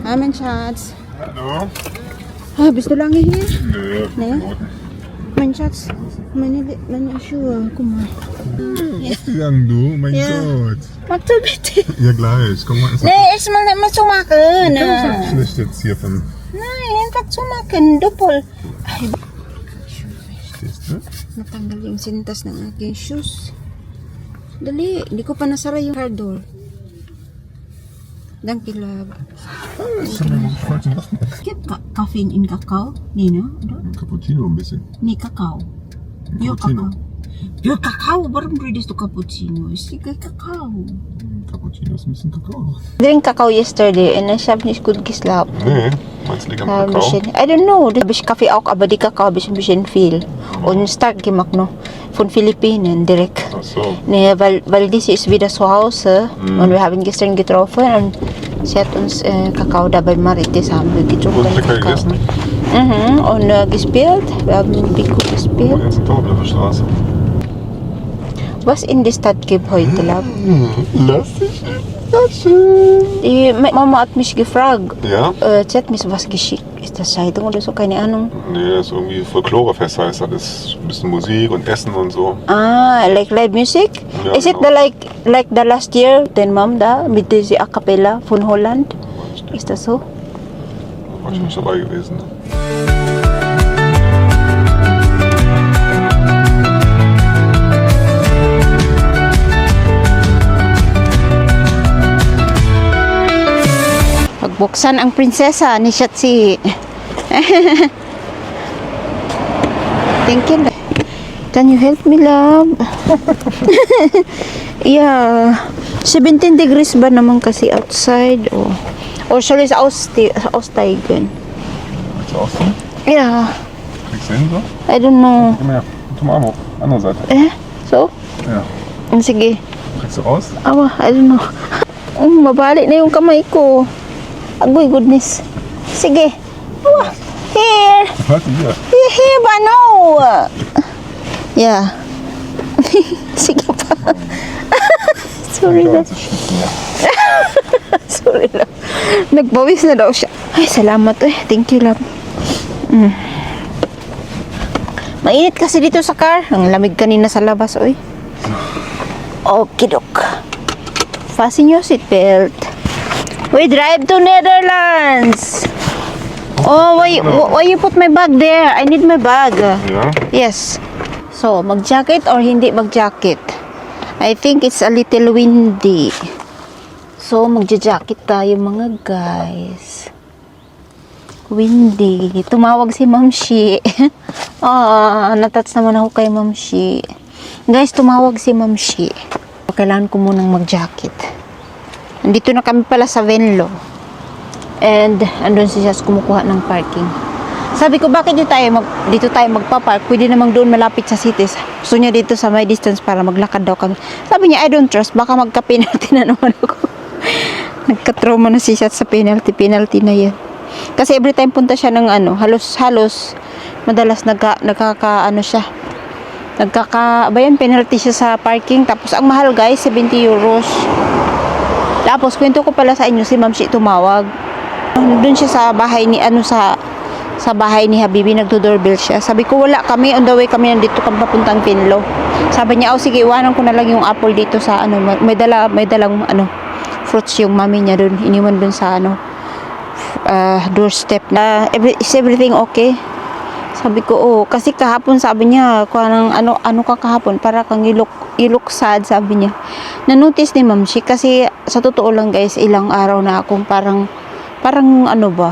Amen, Schatz. Hallo? Ah, bist du lange hier? Nö, Nee? Minuten. Mein Schatz, meine Schuhe, guck mal. Wie lang du? Mein Ja. Gott. Warte bitte. Ja, gleich. Komm mal. Nee, erstmal nicht mal zumachen. Das ist schlecht jetzt hier von... Nein, einfach zumachen. Doppel. Ay, Stehst du? natanggal yung sintas ng aking shoes. Dali, hindi ko pa nasara yung car door. Danke, love. Das ist schon falsch machen. Gibt Kaffee in Kakao? Nee, ne? Oder? Cappuccino ein bisschen. Nee, Kakao. Pure Cappuccino. Kakao. Pure Kakao? Warum redest du Cappuccino? Ist egal Kakao. Cappuccino ist ein bisschen Kakao. Drink Kakao yesterday and ich habe nicht gut geschlafen. Nee, meinst du liegt am Ein Kakao? bisschen, I don't know, da habe ich Kaffee auch, aber die Kakao habe ich ein bisschen viel. Und Start gemacht noch, von Philippinen direkt. Ach so. Nee, weil diese ist wieder zu Hause und wir haben gestern getroffen und sie hat uns Kakao da bei Marites haben wir getrunken. Und lecker gegessen? Und gespielt, wir haben Biko Wo gespielt. jetzt in Dortmund auf der Straße? Was in der Stadt gibt heute, Lab? Lass dich nicht. Ja, schön. Die Mama hat mich gefragt, Ja? sie hat mir was geschickt. Ist das Zeitung oder so? Keine Ahnung. Nee, das ist irgendwie Folklorefest heißt das. Das ist ein bisschen Musik und Essen und so. Ah, like live music? Ja, Is it genau. like the last year, den Mom da, mit dieser A Cappella von Holland? Ist das so? Da war ich nicht dabei gewesen. Pagbuksan ang prinsesa ni Shatsi. Thank you. Can you help me, love? Yeah. 17 degrees ba naman kasi outside? Or soll ich aussteigen? Willst du ausziehen? Yeah. Kriegst du hin so? I don't know. Komm her. Zum Arm hoch. Andere Seite. So? Ja. Sige. Kriegst du raus? Awa, I don't know. Mabalik na yung kamay ko. Agoy, goodness. Sige. Awa. Here. Warte hier. Here ba? No. Yeah. Sige pa. Sorry na. Sorry lang. Nagbawis na daw siya. Ay, salamat eh. Thank you, love. Mainit kasi dito sa car. Ang lamig kanina sa labas, oy. Okidok. Fasten your seatbelt. We drive to Netherlands. Oh, why you put my bag there? I need my bag. Ja? Yes. So, mag-jacket or hindi mag-jacket? I think it's a little windy. So, magja-jacket tayo mga guys. Windy. Tumawag si Ma'am Shi. Natouch naman ako kay Ma'am Shi. Guys, tumawag si Ma'am Shi. Kailangan ko munang mag-jacket. Nandito na kami pala sa Venlo. And andun siya kumukuha ng parking. Sabi ko, bakit dito tayo magpa-park? Pwede namang doon malapit sa cities. Gusto niya dito sa may distance para maglakad daw kami. Sabi niya, I don't trust. Baka magka-penalty na naman ako. Nagka-trauma na siya sa penalty na yan. Kasi every time punta siya ng halos madalas penalty siya sa parking. Tapos ang mahal guys, 70 euros. Tapos kwento ko pala sa inyo, si Ma'am Shi tumawag. Doon siya sa bahay ni sa bahay ni Habibi, nagdo-doorbell siya. Sabi ko wala kami, on the way kami nandito kami papuntang Pinlo. Sabi niya, sige, iwanan ko na lang yung apple dito sa may dalang fruits yung mami niya doon, iniwan doon sa doorstep na. Is everything okay? Sabi ko, kasi kahapon sabi niya, ano ka kahapon, para kang you look sad, sabi niya. Na-notice ni Ma'am Shi, kasi sa totoo lang guys, ilang araw na akong parang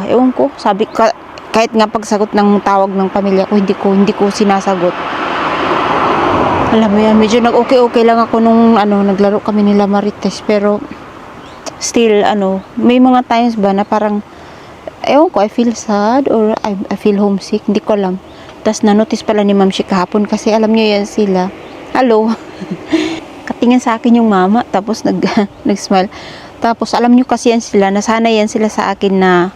ewan ko, sabi ko, kahit nga pagsagot ng tawag ng pamilya ko, hindi ko sinasagot. Alam mo yan, medyo nag-okay lang ako nung naglaro kami nila Marites, pero still, may mga times ba na parang, ewan ko, I feel sad or I feel homesick, hindi ko alam. Tapos na-notice pala ni Ma'am Shi kahapon kasi alam niyo yan sila. Hello. Katingin sa akin yung mama, tapos nag-smile. Tapos alam niyo kasi yan sila, nasanay yan sila sa akin na,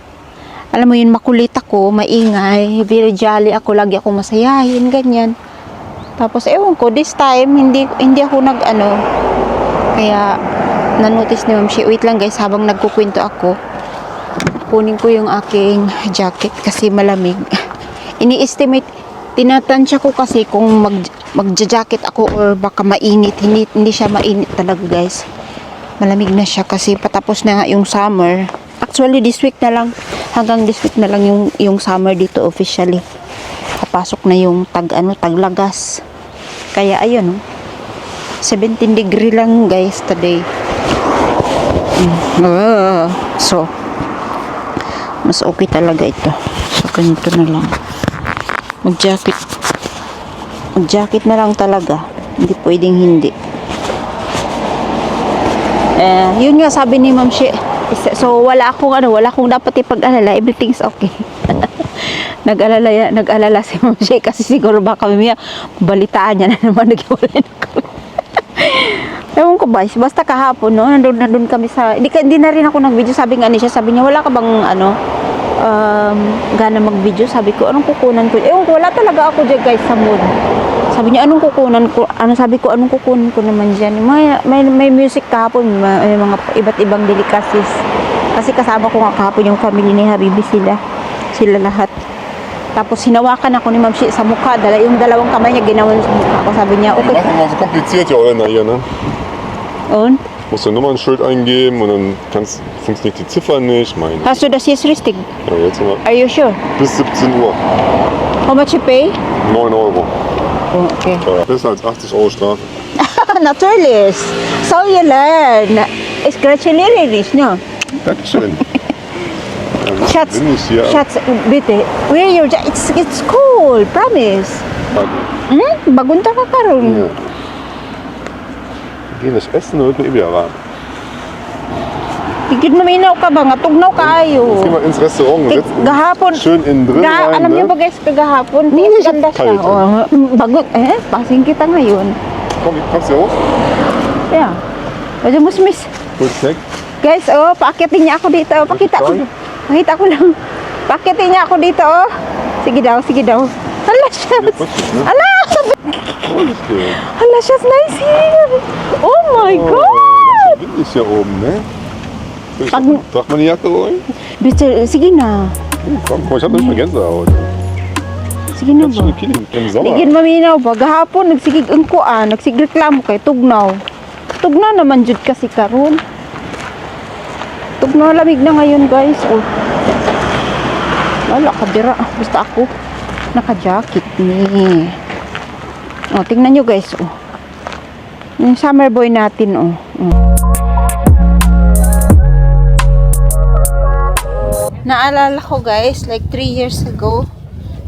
alam mo yun, makulit ako, maingay, very jolly ako, lagi ako masayahin, ganyan. Tapos ewan ko, this time, hindi ako kaya na-notice ni Ma'am Shi. Wait lang guys, habang nagkukwento ako. kunin ko yung aking jacket kasi malamig. Ini-estimate, tinatansya ko kasi kung magja-jacket ako or baka mainit. Hindi siya mainit talaga guys. Malamig na siya kasi patapos na nga yung summer. Actually this week na lang, hanggang this week na lang yung summer dito officially. Papasok na yung taglagas. Kaya ayun, 17 degree lang guys today. So mas okay talaga ito. So ganito na lang. Mag-jacket na lang talaga. Hindi pwedeng hindi. Yun nga sabi ni Ma'am Shi. So wala akong dapat ipag-alala. Everything's okay. Nag-alala si Ma'am Shi kasi siguro baka mamaya balitaan niya na naman naghiwalay na kami. Ewan ko ba, basta kahapon no, nandun kami sa, hindi na rin ako nag-video, sabi niya, wala ka bang gana mag-video, sabi ko, anong kukunan ko, ewan ko, wala talaga ako dyan guys sa mood, sabi niya, anong kukunan ko, anong kukunan ko naman dyan, may music kahapon, may mga iba't ibang delicacies, kasi kasama ko nga kahapon yung family ni Habibi, sila lahat. Tapos hinawakan ako ni Ma'am Shi sa mukha, yung dalawang kamay niya ginawan sa mukha ko. Sabi niya, okay. Das ist immer so kompliziert, die Holländer hier, ne? Und? Musst du Nummernschild eingeben und dann funktioniert die Ziffer nicht. Meine. Hast du das jetzt richtig? Ja, jetzt mal. Are you sure? Bis 17 Uhr. How much you pay? 9 Euro. Oh, okay. Ja, besser als 80 Euro Strafe. Natürlich. So you learn. Ich gratuliere dich, no? Dankeschön. Ja, Schatz, bin ich hier. Schatz, bitte. Wear your jacket. It's cool, promise. Bagunta ka karon. Ja. Wir gehen nicht essen und wird mir wieder warm. Tigid maminaw ka ba nga? Tugnaw kaayo. Jetzt gehen wir ins Restaurant und jetzt Gahapon. schön innen drin rein. Alam niyo Ne? ba guys, kagahapon, ganda siya. kalt, Oh, bagot, pasing kita ngayon. Komm, kommst du hoch? Yeah. Medyo musmis. Gut, check. Guys, paakitin niya ako dito. Pakita ko lang. Paakitin niya ako dito, oh. Sige daw. Hala siya. Hala! Vorsichtig. Hala siya, nice here. Oh my God! Bin ich hier oben, ne? Trag mal die Jacke rein. Bitte, sige na. Komm, ich hab nicht mehr Gänsehaut. Sige na Ganz ba? schön Killing im Sommer. Bigyan maminaw ba? Gahapon, nagsigreklamo kay Tugnaw. Tugnaw naman jud kasi karon. Tugnaw lamig na ngayon guys. Oh. Wala ka dira. Basta ako naka-jacket ni. Oh, tingnan nyo guys. Oh. Yung summer boy natin. Oh. Naalala ko guys, like 3 years ago,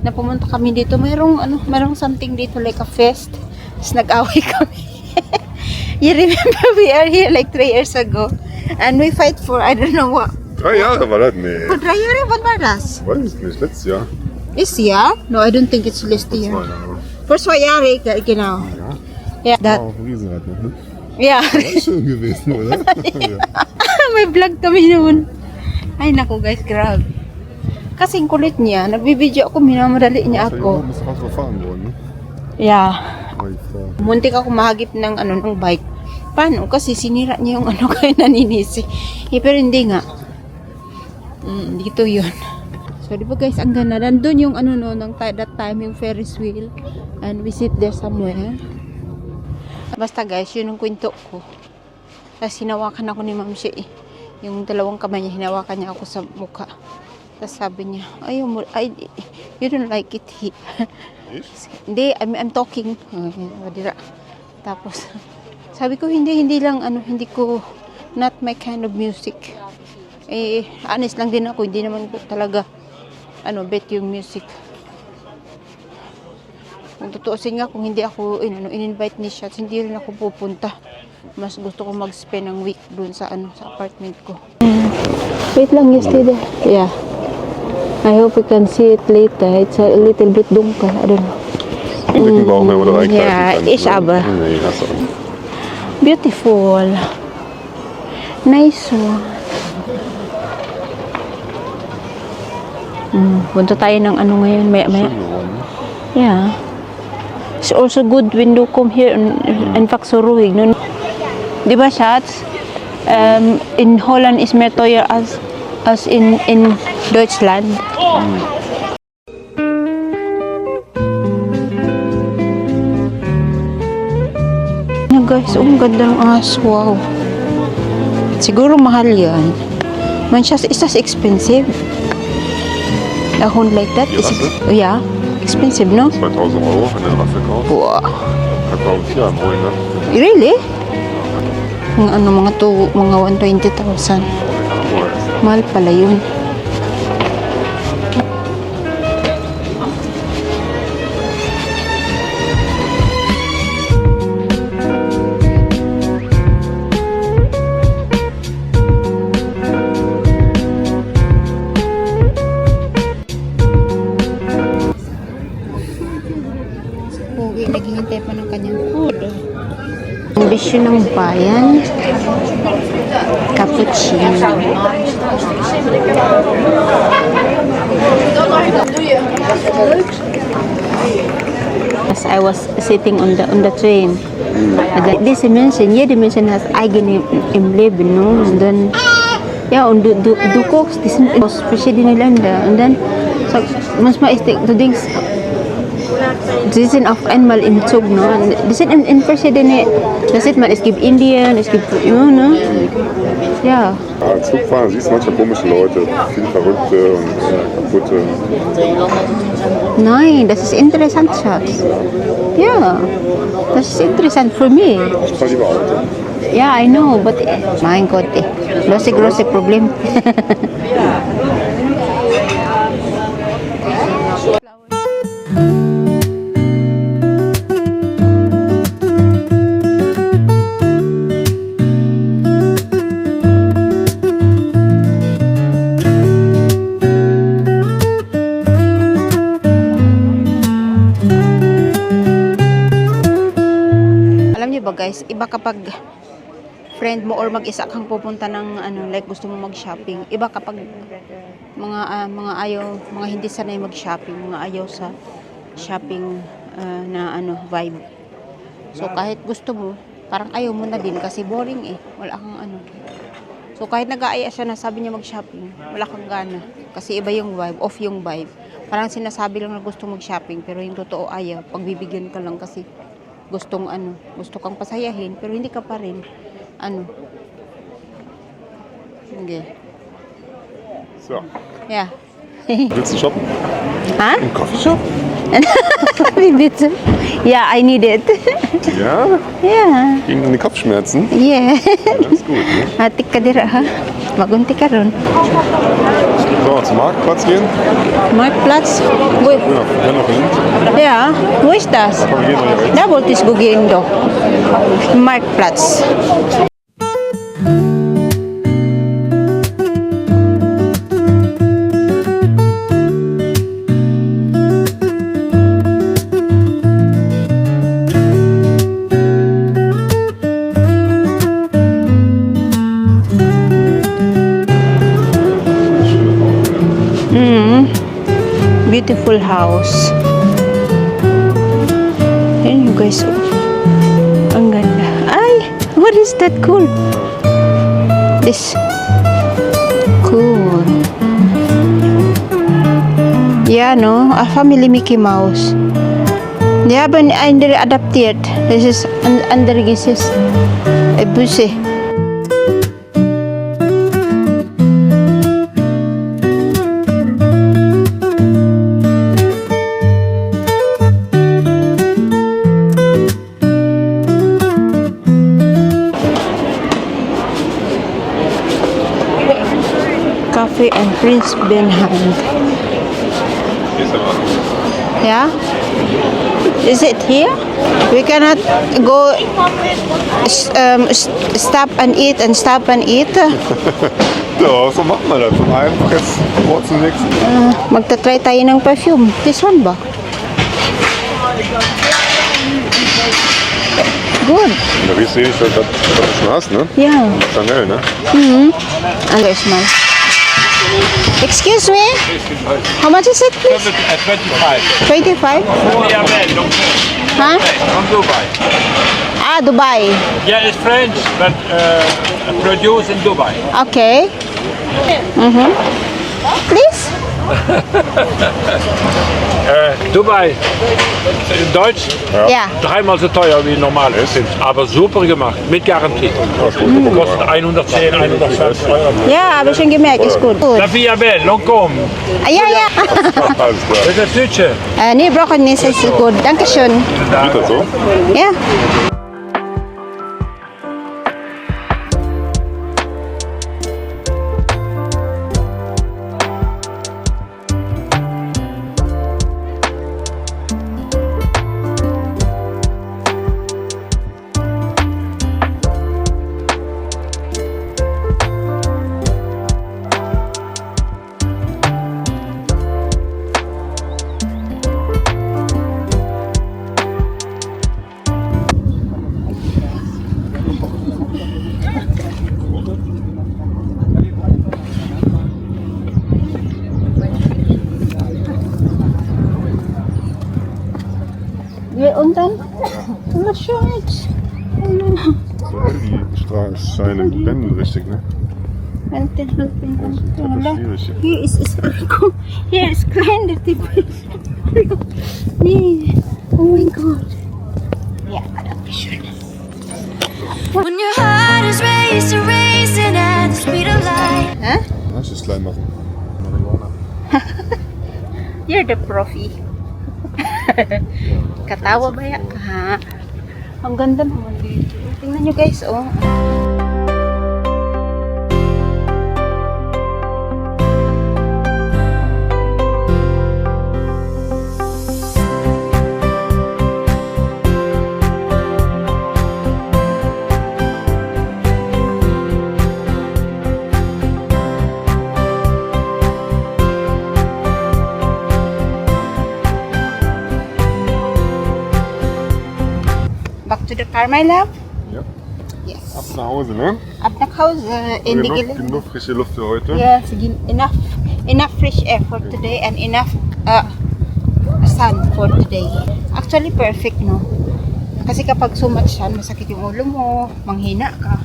na pumunta kami dito. Mayroong something dito like a fest. Tapos nag-away kami. You remember we are here like 3 years ago. And we fight for, I don't know what. 3 Jahre war das? Nee. For 3 years, what war das? Weiß ich nicht, letztes Jahr. This year? No, I don't think it's last year. 2 Jahre. For 2 Jahre, genau. Ja. Yeah. That, Wow, Riesenrad noch, ne? yeah. War schön gewesen, oder? Ja. May vlog kami noon. Ay, naku guys, grabe. Kasing kulit niya. Nagbibideo ako, minamadali niya Hier ako. oben ist raus überfahren worden, ne? Yeah. Aber ich fahr. Muntik ako mahagip ng ng bike. Paano? Kasi sinira niya yung kaya naninisi. Pero hindi nga. Dito yun. So, di ba guys, ang ganda. Nandun yung that time, yung Ferris wheel. And we sit there somewhere. Basta guys, yun ang kwento ko. Tapos hinawakan ako ni Ma'am Shi. Yung dalawang kamay niya, hinawakan niya ako sa mukha. Tapos sabi niya, you don't like it. Hindi, I'm talking. Tapos, sabi ko, hindi lang, hindi ko, not my kind of music. Honest lang din ako, hindi naman ko talaga, bet yung music. Kung tutuusin nga, kung hindi ako, in-invite ni Shots, hindi rin ako pupunta. Mas gusto ko mag-spend ng week dun sa, sa apartment ko. Wait lang, yesterday. Yeah. I hope we can see it later. It's a little bit dunkel. I don't know. Decken brauchen wir, wo du reingreifen Ja, kannst, ich ne? aber. Nee, hast du nicht. Beautiful. Nice one. Punta tayo ng ngayon. Maya. Schön geworden, ne? Yeah. It's also good when you come here in Faksuruhig. No? Di ba, Schatz? In Holland is meer teuer als as in Deutschland. Na guys, ang ganda ng aso. Wow. Siguro mahal yan. Manchester is das expensive. A hund like that Die is Rasse? yeah, expensive, no? 2000 Euro, wenn du eine Rasse kaufst. Wow. Kannst du auch einen Tierheim holen, ne? Really? Mga ano, mga 120,000. Jawohl. Mahal pala yun. Pogi, naghihintay pa ng kanyang food. Ang bisyo ng bayan, cappuccino. As I was sitting on the train, this dimension, jede Dimension has eigene im Leben, no? Und dann, ja, und du guckst, die sind aus verschiedenen Ländern. Und dann, so, manchmal ist du denkst, sie sind auf einmal im Zug, no? Und die sind in verschiedene, da sieht man, es gibt Indien, es gibt, ne? Ja. Ja, im Zugfahren siehst du manchmal komische Leute, viele Verrückte und kaputte. Nein, das ist interessant, Schatz. Ja, das ist interessant für mich. Ich fahre lieber Auto. Ja, I know, but mein Gott, das ist ein großes Problem. Alam niyo ba guys, iba kapag friend mo or mag-isa kang pupunta ng ano, like gusto mo mag-shopping. Iba kapag mga ayaw, mga hindi sanay mag-shopping, mga ayaw sa shopping na ano, vibe. So kahit gusto mo, parang ayaw mo na din kasi boring eh. Wala kang ano. So kahit nag-aaya siya na sabi niya mag-shopping, wala kang gana. Kasi iba yung vibe, off yung vibe. Parang sinasabi lang na gusto mag-shopping pero yung totoo ayaw. Pagbibigyan ka lang kasi gusto kang pasayahin pero hindi ka pa rin ano. Okay. So, Yeah. willst du shoppen? Ha? Im Coffeeshop? Wie bitte? Yeah, I need it. Ja? Yeah. Gegen die Kopfschmerzen? Yeah. Das ist gut, ne? Atik ka dira ha. Magunti ka ron. So, zum Marktplatz gehen. Marktplatz. Wo? Ja, wir noch links. Ja, wo ist das? Aber wir gehen mal hier rechts. Da wollte ich gehen doch. Marktplatz. Beautiful house. Ayan you guys. Oh. Ang ganda. Ay! What is that cool? This. Cool. Yeah, no? A family Mickey Mouse. Die haben andere adaptiert. Das ist andere Gesetz. Busse. Cafe and Prince Benhand. Hier ist der Laden. Yeah? Is it here? We cannot go stop and eat and stop and eat. Ja, so macht man das. Von einem jetzt Wort zum nächsten. Magta-try tayo ng perfume. This one ba? Good. Da wirst du eh nicht, was du schon hast, ne? Yeah. Chanel, ne? Ano smell? Excuse me? How much is it, please? 25. 25? Yeah, man, look, Huh? from Dubai. Ah, Dubai. Yeah, it's French, but produced in Dubai. Okay. Please? Dubai. In Deutsch Yeah. dreimal so teuer wie normal ist, aber super gemacht, mit Garantie. Kostet 110, 120 Euro. Yeah, habe ich schon gemerkt, ist gut. Gut. La Via Bell, non kom. Ah, ja, ja. Alles klar. Das ist das Südche. Nee, brauchen nicht, ist gut. Dankeschön. Geht das so? Ja. Wir unten? Na schön jetzt. Die Straßenscheine brennen richtig, ne? Schwierig. Hier ist es. Guck, hier ist klein, der Typ. Nee. Oh mein Gott. Ja, danke schön. When your heart is racing at the speed of light. Hä? Lass es klein machen. Marihuana. You're the profi. Katawa ba yan? Ha? Ang ganda naman dito. Tingnan nyo guys, oh. Back to the car, my love. Ja. Yes. Ab nach Hause, ne? Ab nach Hause in die Genug frische Luft für heute. Yes, enough fresh air for today and enough sun for today. Actually, perfect, no? Kasi kapag so much sun, masakit yung ulo mo, manghina ka.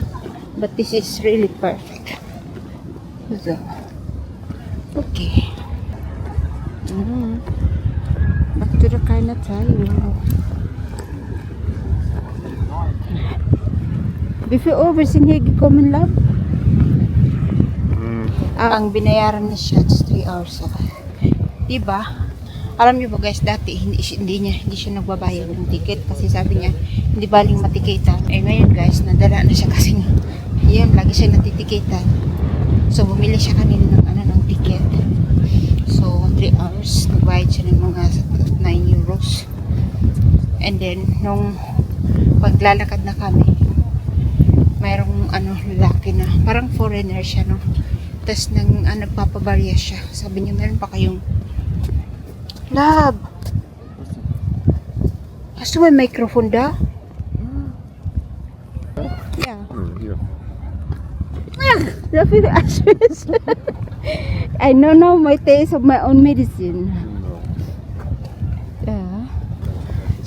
But this is really perfect. So, okay. Back to the car na tayo. Before over, sinhigi ko man love. Ang binayaran niya siya is 3 hours. Diba? Alam niyo ba guys, dati hindi siya nagbabayad ng ticket kasi sabi niya hindi baling matiketan. Eh ngayon guys, nadala na siya kasi yun, lagi siya natitikitan. So bumili siya kanina ng ticket. So 3 hours, nagbayad siya ng mga 9 euros. And then nung paglalakad na kami, mayroong lalaki na parang foreigner siya, no? Tapos nagpapabarya siya. Sabi niya, meron pa kayong love. Hast du mein Mikrofon da? Ja. Hier. So viel Ashes. I don't know my taste of my own medicine. Yeah.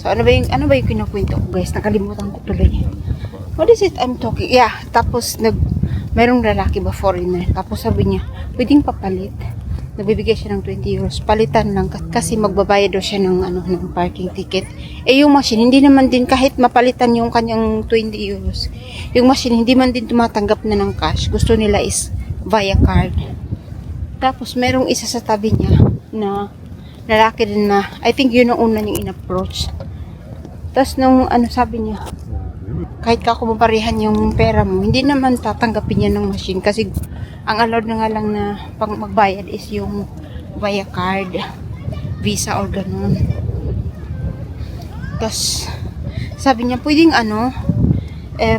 So ano ba yung kinukwento ko guys? Nakalimutan ko tuloy. What is it I'm talking? Yeah, tapos merong lalaki ba foreigner. Tapos sabi niya, pwedeng papalit. Nagbibigay siya ng 20 euros. Palitan lang kasi magbabayad daw siya ng ng parking ticket. Eh yung machine, hindi naman din kahit mapalitan yung kanyang 20 euros. Yung machine, hindi man din tumatanggap na ng cash. Gusto nila is via card. Tapos merong isa sa tabi niya na lalaki din na, I think yun ang una niyang in-approach. Tapos nung sabi niya, kahit kakubabarihan yung pera mo, hindi naman tatanggapin niya ng machine kasi ang allowed na nga lang na pang magbayad is yung via card, visa or ganun. Tapos sabi niya, pwedeng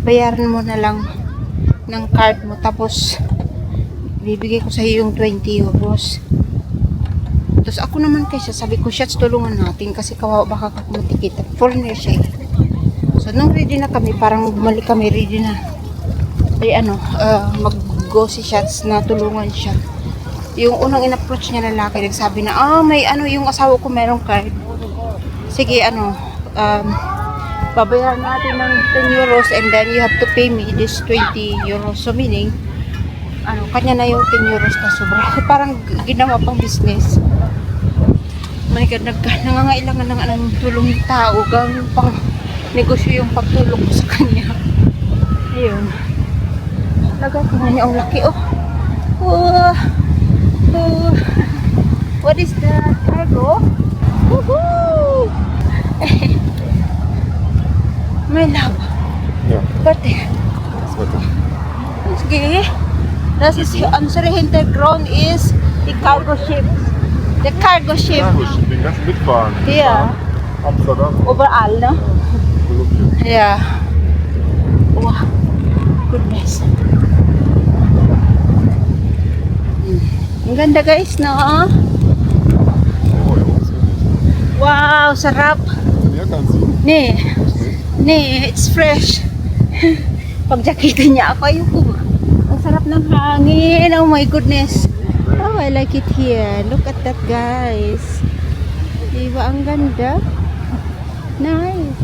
bayaran mo na lang ng card mo tapos bibigay ko sa iyo yung 20 euros. Tapos ako naman kasi sabi ko, shots, tulungan natin kasi kawawa baka kumutikit. Foreigner siya eh. So, nung ready na kami, parang bumalik kami, ready na. Ay, mag-go si Shots na tulungan siya. Yung unang in-approach niya lalaki, nagsabi na, may yung asawa ko merong card. Sige, babayaran natin ng 10 euros and then you have to pay me this 20 euros. So, meaning, ano, kanya na yung 10 euros na sobra. Parang ginawa pang business. My God, nangangailangan ng anong tulong ng tao. Gawin pang negosyo yung pagtulong ko sa kanya. Ayun. Talaga, tingnan niya ang laki, oh. Oh. Oh. What is that? Cargo? Woohoo! My love. Ja, Warte. das Wetter. Sige. Das ist unsere Hintergrund ist die Cargo Ship. The Cargo Ship. Ja, gut, den ganzen mitfahren. Ja. Amsterdam, Overall, no? Kolumbien. Yeah. Wow. Goodness. Ang ganda guys, no? Oh, ja, das ist Wow, sarap. ja, kannst du. Nee. Nee, it's fresh. Pagjakitan niya ako, ayoko. Ang sarap ng hangin. Oh my goodness. Oh, I like it here. Look at that, guys. Diba, ang ganda? Nice.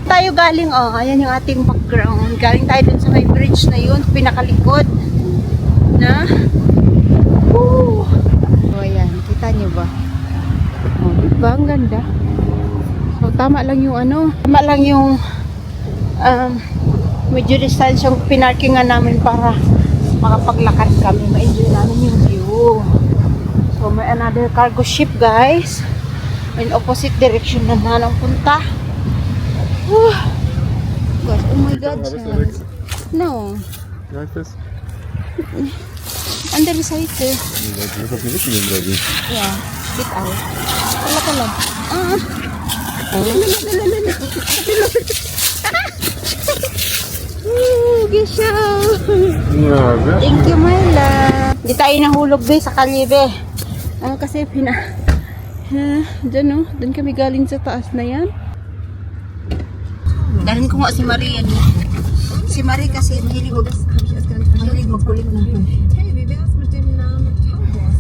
Tayo galing, oh, ayan yung ating background. Galing tayo dun sa may bridge na yun, pinakalikod. Na? Woo! Oh, ayan. Kita niyo ba? Oh, diba, ang ganda. So, tama lang yung ano, tama lang yung medyo distansyang pinarkingan namin para makapaglakad kami. Ma-enjoy namin yung view. So, may another cargo ship, guys. In opposite direction na ang punta. Whew. Gosh, oh my God. Habe ich da Charles. nichts? No. Wie heißt das? Under the side, eh. Das ist auf die Richtung oder wie? Yeah. Get out. Wala ka lang. Ah. Gisha. Ja, sehr Thank you, my love. Di tayo nahulog, be, sa kalye, be. Kasi dyan, no? Dyan kami galing sa taas na yan. Dalhin ko nga si Marie, ano? Si Marie kasi mahilig magkulit ng Hey, wie wär's mit dem Namen Taubos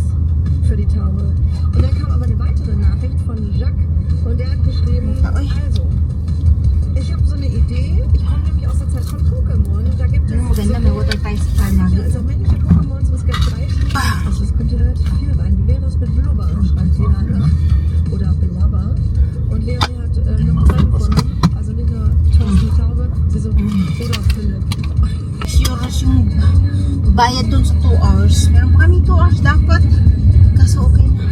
für die Taube? Und dann kam aber eine weitere Nachricht von Jacques und der hat geschrieben, also, ich habe so eine Idee, ich komme nämlich aus der Zeit von Pokémon, da gibt es Maganda, may water tayo sa kanya. also männliche Pokémons, es gibt 3 Typen, also es könnte relativ viel sein. Wie wäre es mit Blubber, schreibt sie dann, ne? Oder Blubber. Und Leonie hat noch zwei gefunden, also nicht nur die Taube, sie so, oder Philipp. Sure yung bayad dun sa 2 hours. Meron pa kami 2 hours dapat. Kaso okay na.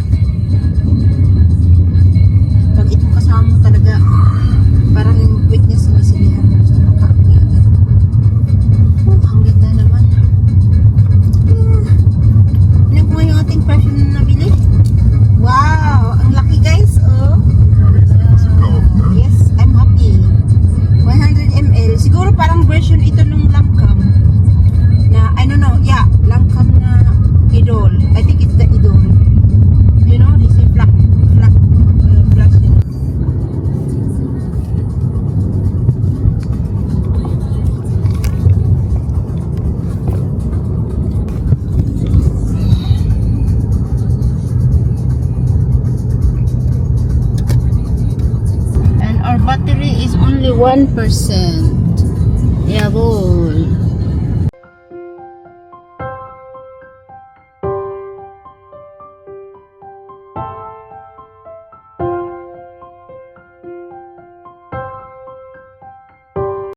Pag ito kasama mo talaga, parang yung weakness na silihan mo sa makakuya. Ang ganda naman. Ano ko nga yung ating perfume na nabili? Wow! Ang laki guys, oh. Yes, I'm happy. 100 ml. Siguro parang version ito nung Lancome. Na, I don't know, yeah, Lancome na Idol. I think it's the Idol. You know, this is black. And our battery is only 1%.